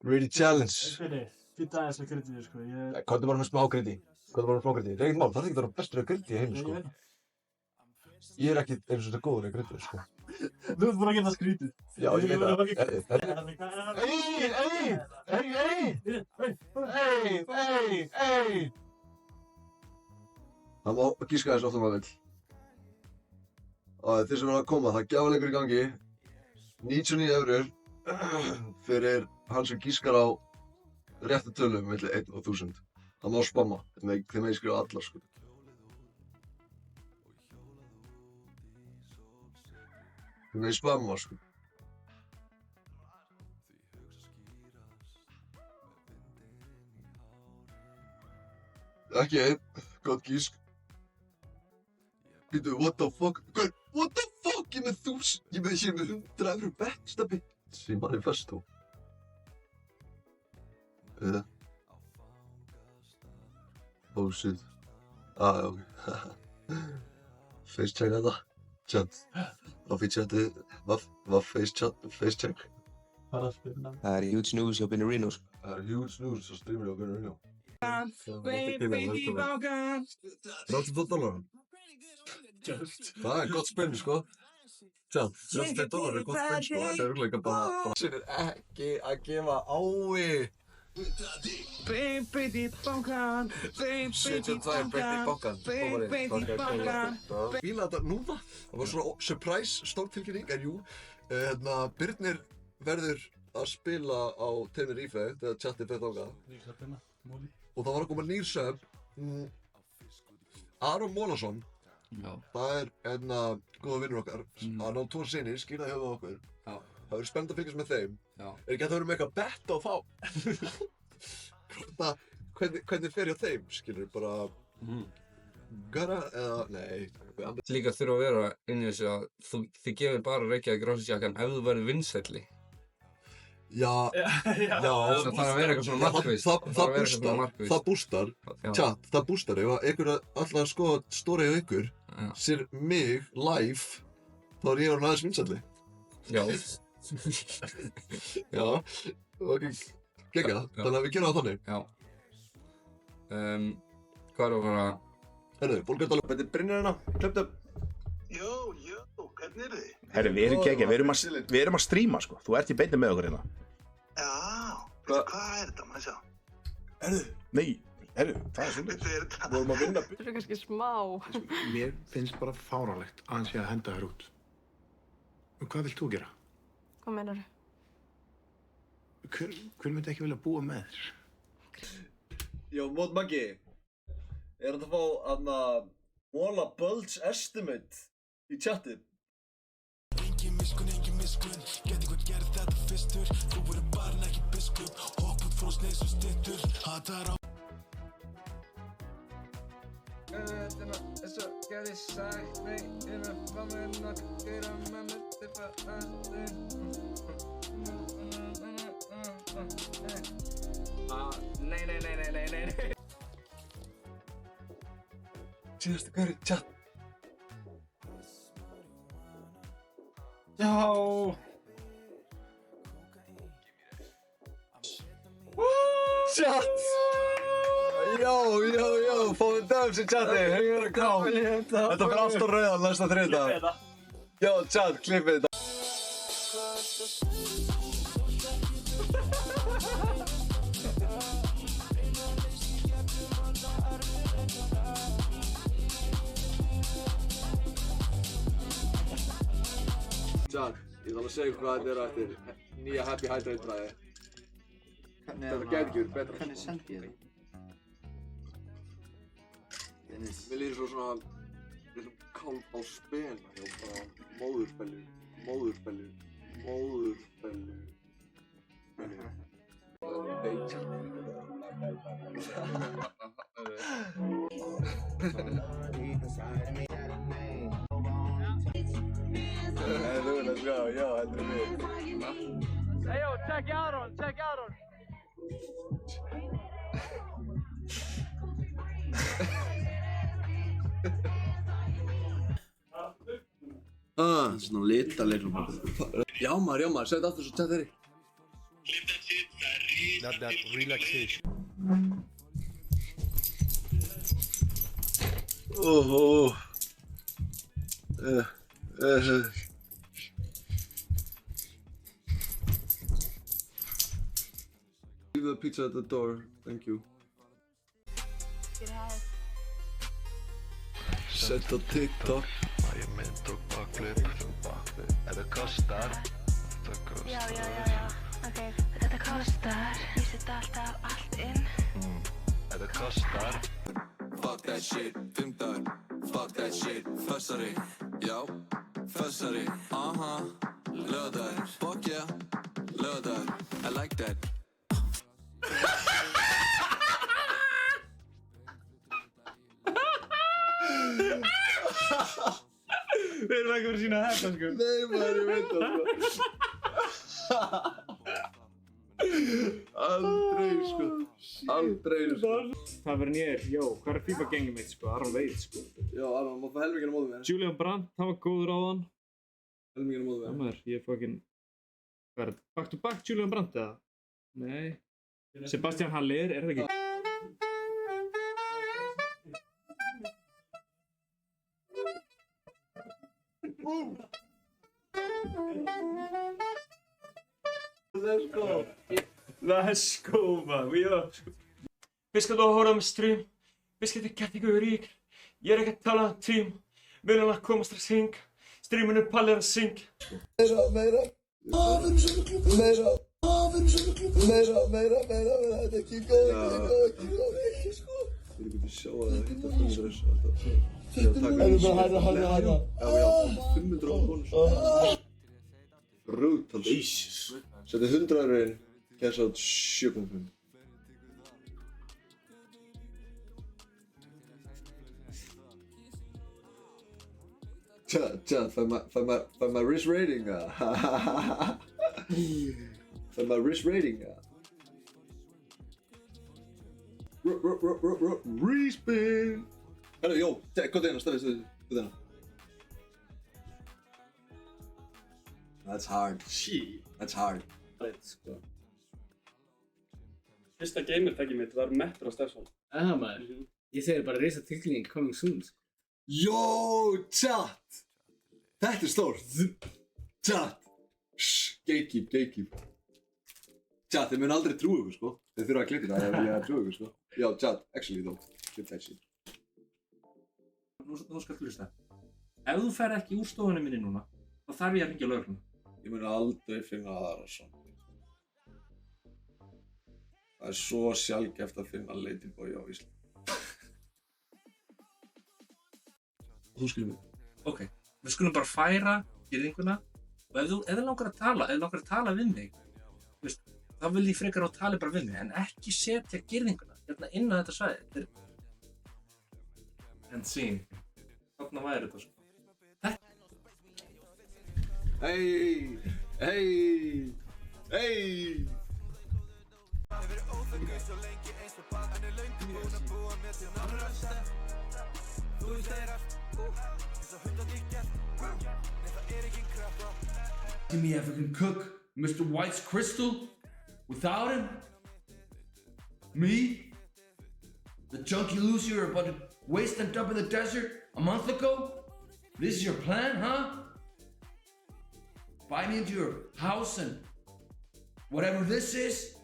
Ready challenge. Fýta aðeins að kryddið, sko. Komdu bara með smá kryddið. Ekkert mál, það er ekki að vera bestur að kryddið í heimi, sko. Ég er ekki eins og þetta góður að kryddið, sko. Þú ert bara að geta skrítið. Já, ég veit það. Hey! Það má gíska þess ofta maður vill. Og þeir sem verða að koma, það er gjafaleikur í gangi. 99 eurur fyrir hann sem gískar á réttu tölum milli 1 og 1000. Það má spamma, þeir megi skrifa allar, sko. Þeir megi spamma, sko. Ekki einn, gott gísk. Býtu, what the fuck? What the fuck? Ég er með 100 eurur bettstabbi. Sí manifesto. Oh shit. Ok. Face check þetta. Chat. Varf í chati. Varf face check. Bara að spyrna. Það er huge news hjá Benurino, sko. Það er huge news á streaminu á Benurino. $32. Það er gott spinn, sko. Chat, $32 er gott spinn, sko. Það er örgulega bara... Sér er ekki að gefa ái. 75 í bankan. 72 beint í bankan. Fíla þetta núna. Það var svona surprise stórtilkynning, en jú. Birnir verður að spila á Tenerife þegar chatið fer þangað. Og það var að koma nýr sub. Aron Mólason. Það er góða vinnur okkar. Hann á 2 syni, skýrði höfuð á okkur. Það verður spennt að fylgjast með þeim. Er ekki að það verður með eitthvað bett á þá? Hvernig fer ég á þeim, skilur? Bara... Gara eða... Nei. Líka þurfa að vera inn í þessu að þið gefur bara Reykjavík Ráðsjakkan ef þú verður vinsælli. Já. Það þarf að vera eitthvað svona markvist. Það bústar. Chat, það bústar. Ef einhver alltaf að skoða story á ykkur, sér mig live, þá er ég orðinn aðeins vinsælli. Já. Já. Ok, geggjað. Þannig að við gerum það þannig. Já. Hvað er að fara? Herðu, Bólgardalur. Þetta er Brynjar hérna. Klept upp. Jó, hvernig þið? Herru, við erum geggjað, við erum að stríma, sko. Þú ert í beinni með okkur hérna. Já, hvað er þetta, maður sjá? Nei, það er svona. Við vorum að vinna. Þetta er kannski smá. Mér finnst bara fáránlegt að hann sé að henda þér út. Og hvað vilt þú gera? Hvað meinar þú? Hver myndi ekki vilja búa með þér? Jó, Mót Maggi. Er þetta að fá Móla Bulge Estimate í chatið? Engin miskunn, geti hvað gerð þetta fyrstur. Þú verður barn ekki biskup, hopp út frá sneið sem styttur. Hatar á Eins og gerði sagt, nei, var með nokkuð gera með mér til Nei. Síðastu hverju chat. Já. Chat. Já, fáum döms í chati. Hengur að grá. Þetta fyrir allt á rauðan næsta þriðdag. Já, chat, klippið þetta. Chat, ég þarf að segja hvað þetta er eftir nýja Happy Hydrate bræði. Þetta gæti ekki verið betra. Hvernig sendi ég þig? Mér líður svo svona kálf á spena hjá bara móðurspellu. Let's go, yo, heldur við. Hey, yo, check out on. Svona litalegur bara. Já maður, segðu þetta aftur svo tætt þeirri. Not that relaxation. Leave the pizza at the door, thank you. Sett á TikTok. Ég mynd tók bakflip. Ef það kostar, það kostar. Já. Ok, þetta kostar. Ég set alltaf allt inn. Ef það kostar. Fuck that shit, 5 dagar. Fuck that shit, fössari. Já, fössari. Löðar. Fuck yeah, löðar. I like that. Við erum ekki verið að sína þetta, sko. Nei maður, ég veit það sko. Aldrei sko. Aldrei sko. Það verður nýr, hvað er FIFA-gengið mitt, sko? Aron Veit, sko. Já, Aron, maður fá helmingina móðu mér. Julian Brandt, það var góður á hann. Helmingina móðu mér. Maður, ég er fucking... Hvað er þetta? Back to back Julian Brandt, eða? Nei. Sebastian Haller, er það ekki? Let's go, man. We are. Við skal þú að horfa með stream. Við skal þið geta ykkur rík. Ég er ekki að tala um tím. Við erum að komast að syng. Streaminu pallir að syng. Meira. Meira. Þetta er keep going. Sko. Ég er ekki að sjá að það hitta 500 hæra. Já, 500 á konus. Brutal. Setti 100 inn, cash out 7.5. Tja, fær maður wrist rating, Fær maður wrist rating, Respin! Herru, jó, hvað er það? Stefið, hvað er það? That's hard. Shit. That's hard. Sko. Fyrsta gamertækið mitt var Metro Stefson. Maður. Ég segi bara risa tilkynning coming soon. Jó, chat! Þetta er stórt. Chat! Gatekeep. Chat, þeir mun aldrei trúa ykkur, sko. Þeir þurfa að klippa það ef vilja að trúa ykkur, sko. Já, chat, actually though. Clip that shit. Nú skal hlusta. Ef þú fer ekki úr stofunni minni núna, þá þarf ég að hringja lögregluna. Ég mun aldrei finna aðra svona. Það er svo sjaldgæft að finna ladyboy á Íslandi. Þú skilur mig. Ok, við skulum bara færa girðinguna og ef þið langar að tala við mig, þá vil ég frekar að tala bara við mig, en ekki setja girðinguna hérna inn á þetta svæði. En sín, þarna væri þetta sko. Hey! See me African cook, Mr. White's Crystal, without him? Me? The chunky loser you're about to waste and dump in the desert a month ago? This is your plan, huh? Buy me into your house and whatever this is?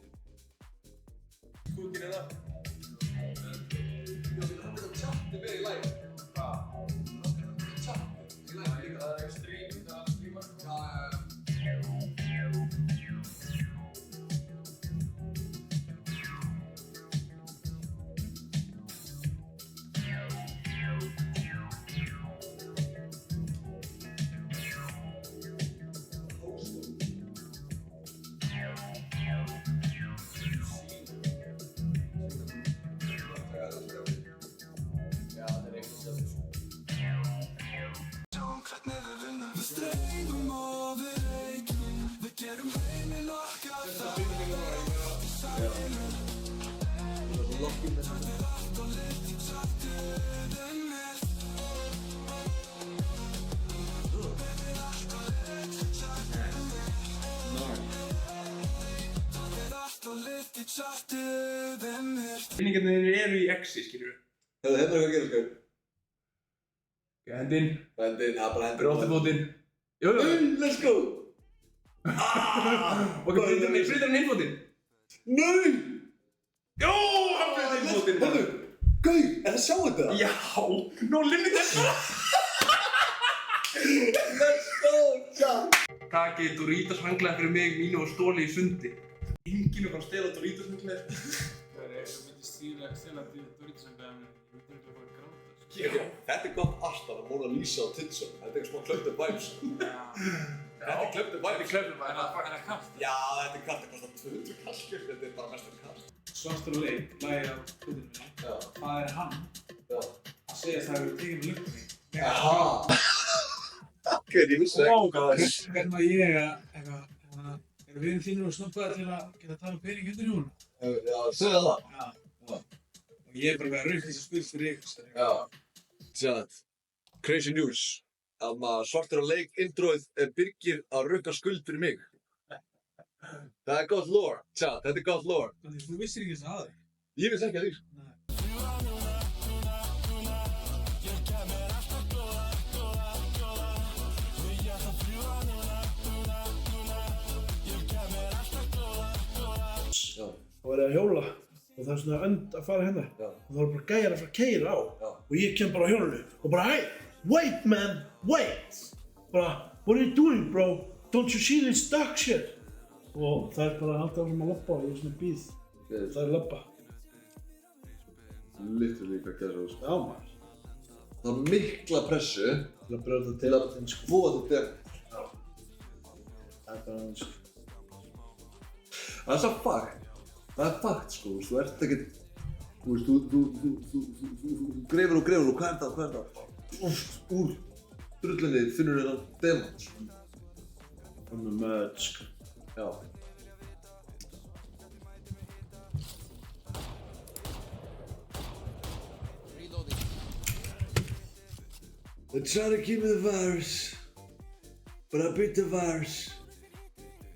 Cooking it up. The very light. Penningarnir eru í X-i, skilur við. Hefur hérna eitthvað að gera, sko? Hendinn. Hendinn, það er bara hendinn. Bróttifótinn. Jú. Let's go! Ok, brýtur hann hinfótinn? Nei! Jó, hann brýtur hinfótinn. Hörru, gauð, er það sjá þetta? Já, nó limit þetta. Let's go, Jack! Takið Doritos hanglaði fyrir mig, mínu og stóli í sundi. Enginn er bara að stela Doritos hanglaði. Það myndi stela Doritos hanglaði mér. Ég myndi ekki að fara að gráta. Þetta er gott art af Mona Lisa og Tinson. Þetta er eitthvað smá Club the Vibes. Þetta er Club the Vibes. Er það kalt? Já, þetta er kalt. Það kostar 200 kalkir. Þetta er bara mestar kalt. Svartur og leik, lagið á hlutinu minni. Það er hann að segja að það hefur tekið með lukkunni. Jaha! Ok, ég vissi ekki. Hvernig var ég eitthvað, eru vinir þínir og snoppaði til að geta að tala um pening undir hjúnum? Já, segðu það. Já. Og ég er bara með að rauka þess að spil fyrir ykkur. Já. Tjad, crazy news. Svartur og leik introið er Birgir að rukka skuld fyrir mig. Það er gott lore. Tjad, þetta er gott lore. Þú vissir ekki þess að þig? Ég vissi ekki að því. Og verið að hjóla og það er svona önd að fara hérna og það er bara gæjar að fara að keyra á og ég kem bara á hjólinu og bara hey, wait man, wait bara, what are you doing bro, don't you see this duck shit og það er bara að halda áfram að loppa og ég er svona býð það er loppa Literally hvað gerður þú? Já maður Það er mikla pressu til að brjóta til að búa þetta til það er bara aðeins Það er svo fakt. Það er fakt sko, þú ert ekkert, þú grefur og hvað er það? Úr drullinni finnur þennan demant sko. Það með möð sko. Já. They try to keep me the virus, but I beat the virus.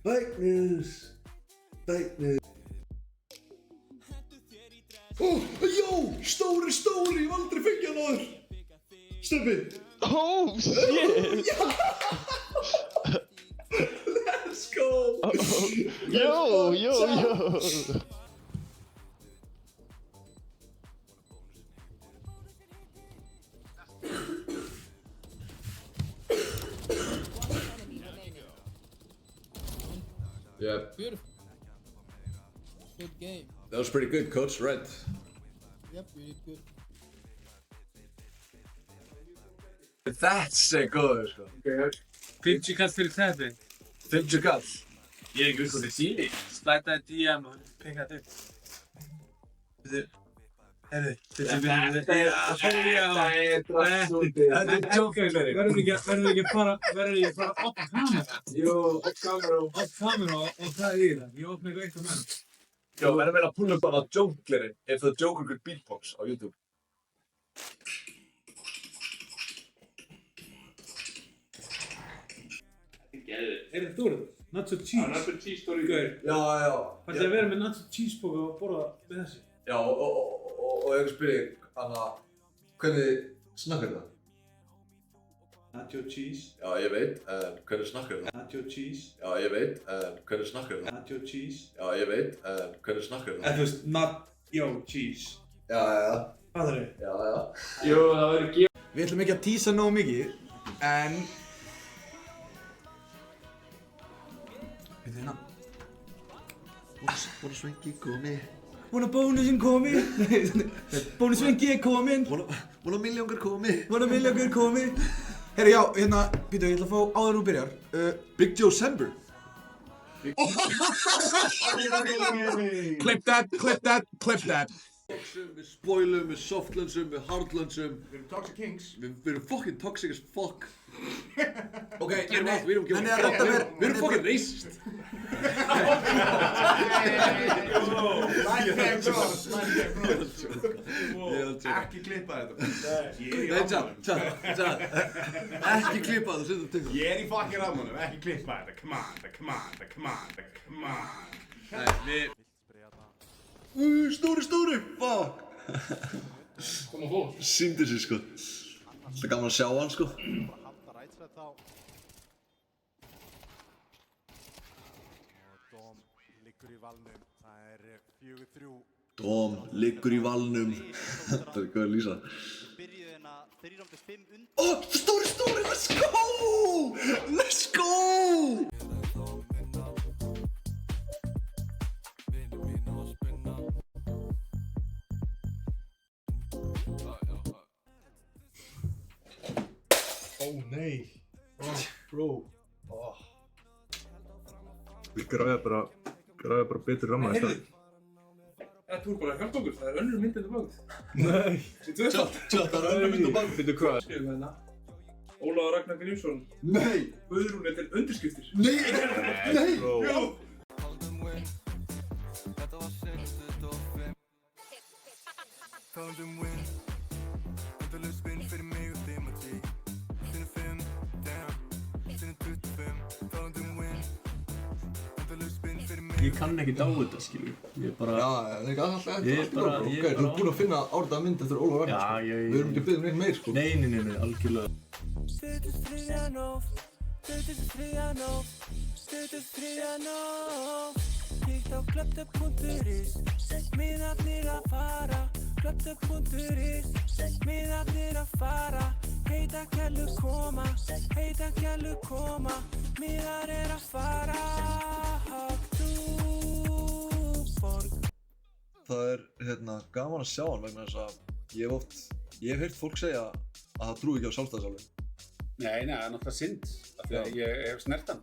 Fake news. Fake news. Jó, stóri, ég hef aldrei fengið hann áður. Steppi. Oh shit. Let's go. Yo. Yeah. Beautiful. Good game. That was pretty good, coach, right? Yep, you did good. That's góður, sko. 50 kall fyrir teppi. 50 kall? Ég er ekki út á því síli. Slætaði DM og penga þetta upp. Herðu, þetta er jókæðilegri. Verður ekki að fara off camera? Jú, off camera og það er í það. Ég opna eitthvað eitt á menn. Já, verðum við að púla upp hana Joker-glerinn if the Joker could beatbox á YouTube. Heyrðu þú þetta? Nacho cheese? Nacho cheese stóri gaur. Já. Það er að vera með nacho cheese bóka og borða með þessi. Já, og ég spyrir hana, hvernig snakkar það? Nacho cheese. Já, ég veit, en hvernig snakkar það? Nacho cheese. Já, ég veit, en hvernig snakkar það? Nacho cheese. Já, ég veit, en hvernig snakkar það? En þú veist, nacho cheese. Já. Hvað er það? Já. Jú, það verður ekki. Við ætlum ekki að tísa nógu mikið, en... Við þérna. Vona Svenki komi. Vona bónusinn komi. Bónus Svenki er komin. Vona milljóngar komi. Herri, já, hérna, býtu, ég ætla að fá áður þú byrjar. Big Joe Sember. Clip that. Við spoilum, við softlensum, við hardlensum. Við erum toxic kings. Við erum fucking toxic as fuck. Ok, Við erum fucking racist. Ekki klippa þetta. Nei, tjá. Ekki klippa þetta, setjum tökum. Ég er í fucking rammanum, ekki klippa þetta. Come on. Nei, við... Stóri, fuck. Kom og fór. Sýndi sig, sko. Það er gaman að sjá hann, sko. Dom liggur í valnum. Það er hvað að lýsa. Ó, stóri, let's go! Let's go! Ó nei. Bro. Við græða bara betur ramma í stað. Þú er bara hjálpokkur, það er önnur mynd en þú bakið. Nei. Það er önnur mynd en bakið. Veitu hvað? Skrifum hérna. Ólafur Ragnar Grímsson. Nei. Guðrún, þetta er undirskriftir. Nei. Jú. Talandi win, endalaus vinn fyrir mig og þig Matti. Sinnum 5, damn, sinnum 25. Talandi win, endalaus vinn fyrir mig. Ég kann ekki á þetta, skilju. Ég bara... Já, það er ekki alltaf Ég bara... Þú ert búinn að finna árdaga mynd eftir Ólafur Ragnar, sko. Já, Við erum ekki að biðja neitt meir, sko. Nei, algjörlega. Stuttust þriðja nótt. Kíkt á clubdub.is, miðarnir að fara. Clubdub.is, miðarnir að fara. Heita kælu koma, miðar að fara. Högdúborg. Það er gaman að sjá hann vegna þess að ég hef heyrt fólk segja að það trúi ekki á sjálfstæðisálfinn. Nei, það er náttúrulega synd, af því að ég hef snert hann.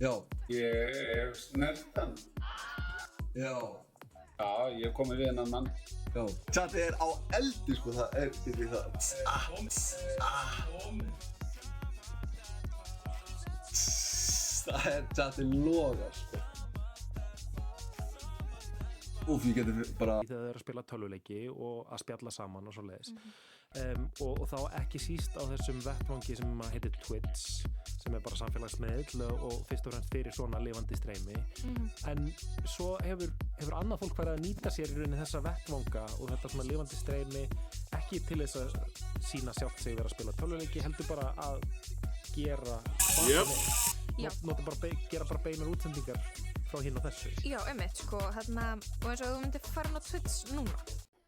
Já. Ég hef snert hann. Já. Já, ég hef komið við hennan mann. Já. Tjati er á eldi, sko, það er fyrir það. Það er tjati logar, sko. Úf, ég geti bara... Þegar þau eru að spila tölvuleiki og að spjalla saman og svoleiðis. Og þá ekki síst á þessum vettvangi sem heitir Twitch, sem er bara samfélagsmiðl og fyrst og fremst fyrir svona lifandi streymi. En svo hefur annað fólk farið að nýta sér í rauninni þessa vettvanga og þetta svona lifandi streymi ekki til þess að sína sjálft sig vera að spila tölvuleiki, heldur bara að gera gera bara beinar útsendingar frá hinn og þessu. Já, einmitt, sko, og eins og þú myndir fara á Twitch núna.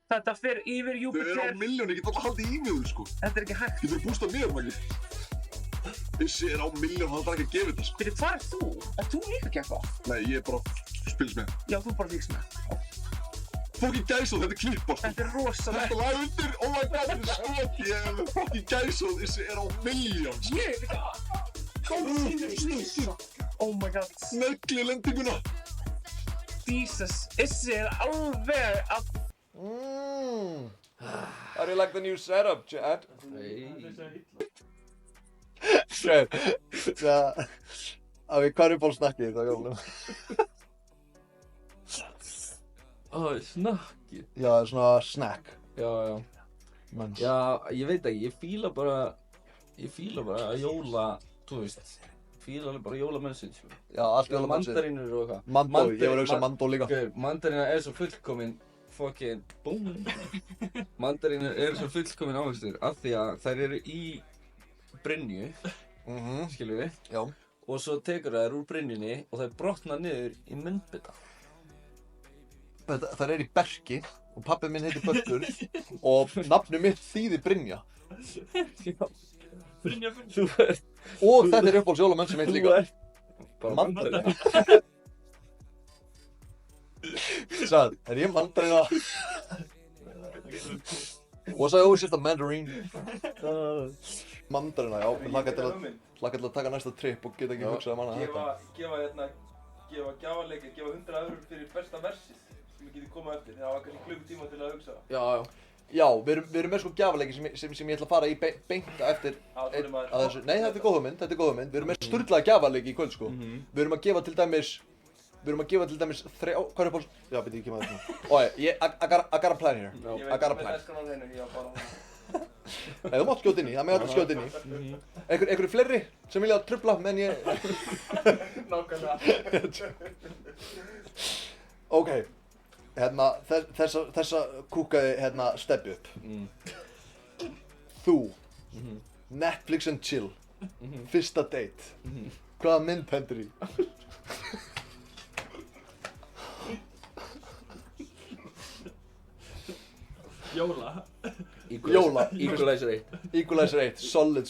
Þetta fer yfir Júpiter. Þau eru á milljón, ég get alltaf haldið í mig, sko. Þetta er ekki hægt. Getur þú bústað mér, Maggi? Þessi er á milljón, það er ekki að gefa þetta, sko. Bíddu, hvað er þú? Er þú líka ekki eitthvað? Nei, ég er bara spilsmið. Já, þú bara fylgst með. Fucking gæsóð, þetta er klippa, sko. Þetta er rosalega. Þetta lag undir, oh my god, þetta er skot. Ég er fucking gæsóð, þessi er á milljón, sko. Ég líka. Oh my god. Negli lendinguna. Jesus, þessi er alveg að... How do you like the new setup, Chad? Svein, það við curryball-snakkið þá jólum. Snakki? Já, svona snack. Já. Já, ég veit ekki, ég fíla bara að jóla, þú veist, fíla alveg bara jólamensins. Já, allt jólamensins. Mandarínur og eitthvað. Mandó, ég var að hugsa mandó líka. Mandarínar er svo fullkomin, fucking, boom. Mandarínur eru svo fullkomin ávextir af því að þær eru í brynju, skilur við. Já. Og svo tekur þær úr brynjunni og þær brotna niður í munnbita. Þær eru í berki og pabbi minn heitir Börkur og nafnu mitt þýðir Brynja. Brynja. Og þetta er uppáhalds jólamenn mitt líka. Mandarína. Sæð, er ég mandarína? Was I always just a mandarin? Mandarína, já. Hlakka til að taka næsta trip og geta ekki hugsað manna þetta. Gefa gjafaleikir, gefa 100 eurur fyrir besta versið sem við getum komað eftir. Það var kannski klukkutíma til að hugsa. Já, við erum með sko gjafaleiki sem ég ætla að fara í beint eftir að þessu. Nei, þetta er góð hugmynd, Við erum með sturlaða gjafaleiki í kvöld, sko. Við erum að gefa til dæmis hvað er uppáhalds? Já, beti, ég kemur að þetta. I got a plan here. I got a plan. Nei, þú mátt skjóta inn í, það með hægt að skjóta inn í. Einhverju fleiri sem vilja trufla, menn ég... Nákvæmlega. Ok, Þessa kúkaði steppi upp. Þú, Netflix and chill, fyrsta date. Hvaða mynd hendur í? Jóla. Equalizer 1. Equalizer 1, solid.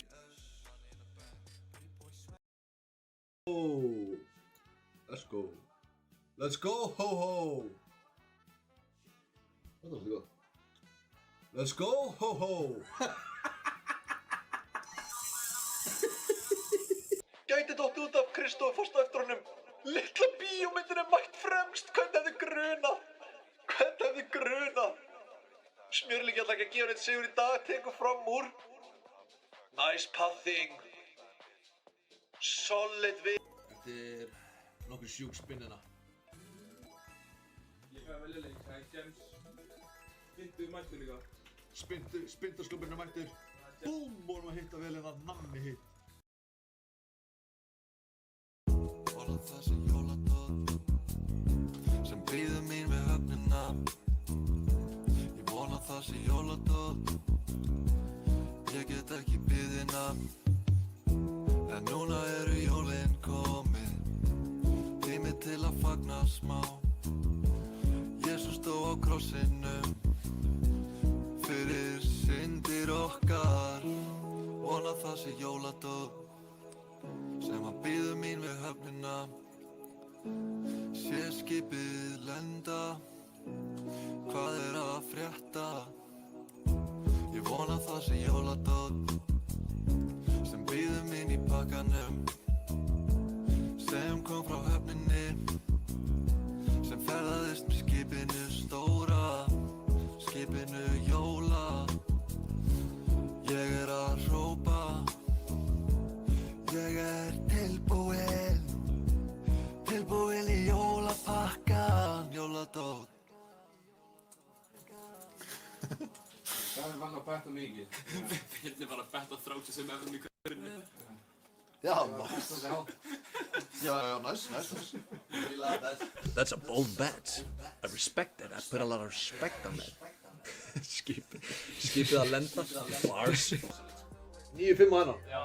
Let's go. Let's go, ho ho. Þetta var svolítið gott. Let's go, ho ho. Gæti dótt út af Kristóf fórst á eftir honum. Litla bíómyndin mætt fremst. Hvern hefði grunað? Smjörlík ætla ekki að gefa neitt sigur í dag, tekur fram úr. Nice pathing. Solid við. Þetta nokkuð sjúk spinnina. Ég fæði að velja leik, það James. Spindu mættur líka. Spindarskubinu mættur. Búm, vorum að hitta vel nammi hitt. Vona það sem jóladót sem bíður mín við höfnina. Ég vona það sem jóladót ég get ekki biðina. En núna eru jólin komin, tími til að fagna smá. Jesus dó á krossinum fyrir syndir okkar. Vona það sé jóladót sem að bíður mín við höfnina. Sé skipið lenda, hvað að frétta? Ég vona það sé jóladót sem bíður mín í pakkanum sem kom frá höfninni, sem ferðaðist með skipinu stóra, skipinu jóla. Ég að hrópa, ég tilbúin í jólapakkan, jóladót. Hvað vann að betta mikið? Vildi bara betta 37 € í hverjum. Já, nice. That's a bold bet. I respect it. I put a lot of respect on that. Skipið að lenda. Bars. 9-5 á hennar. Já.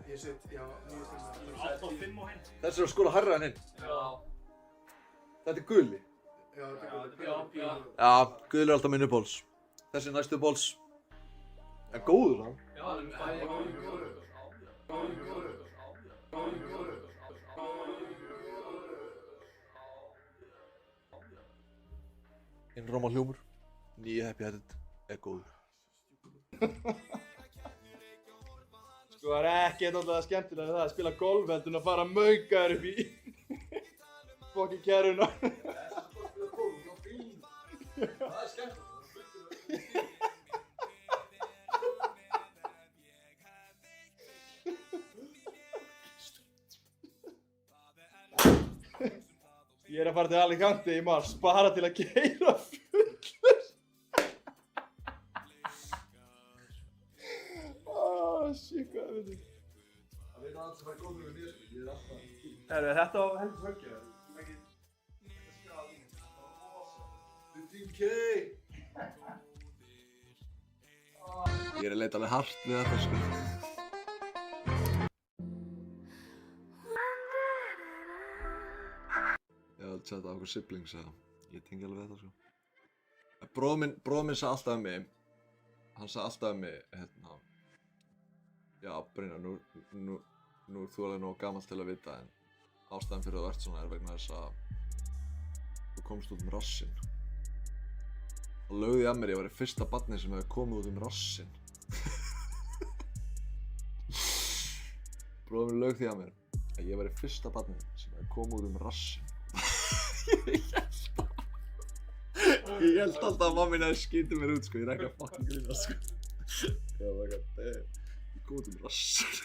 Ég set, já, 9-5. 8-5 á henn. Þessi er að skora hærra en hinn. Já. Þetta er gulli. Já, þetta er gulli. Já, gulli er alltaf minni bóls. Þessi næstu bóls er góður hann. Já, það er bæði góður. Innráma hljómur. Nýja happy headed er góður. Sko það er ekki náttúrulega skemmtilega það að spila golf heldur en að fara að mauka þér upp í fokkin kerruna. Það er skemmtilegt. Ég er að fara til Alicante í mars bara til að keyra fullur. Shit, hvað er þetta? Það veit alls að það er góður við mér, ég er alltaf tíl. Þetta var heldur höggið. Team K! Ég er að leita alveg hart við þetta, sko. Ég hef aldrei sagt af okkur siblings að ég tengi alveg við þetta, sko. Bróður minn sagði alltaf um mig, hann sagði alltaf um mig, já, Brynjar, nú er þú alveg nógu gamall til að vita, en ástæðan fyrir að þú ert svona er vegna þess að þú komst út rassinn. Og lögði að mér ég væri fyrsta barnið sem hefði komið út rassinn. Bróður minn lög því að mér að ég væri fyrsta barnið sem hefði komið út rassinn. Ég held alltaf að mamma mín hefði skítið mér út, sko, ég er ekki að fucking grínast, sko. Ég var ekki að, ég kom út rassinn.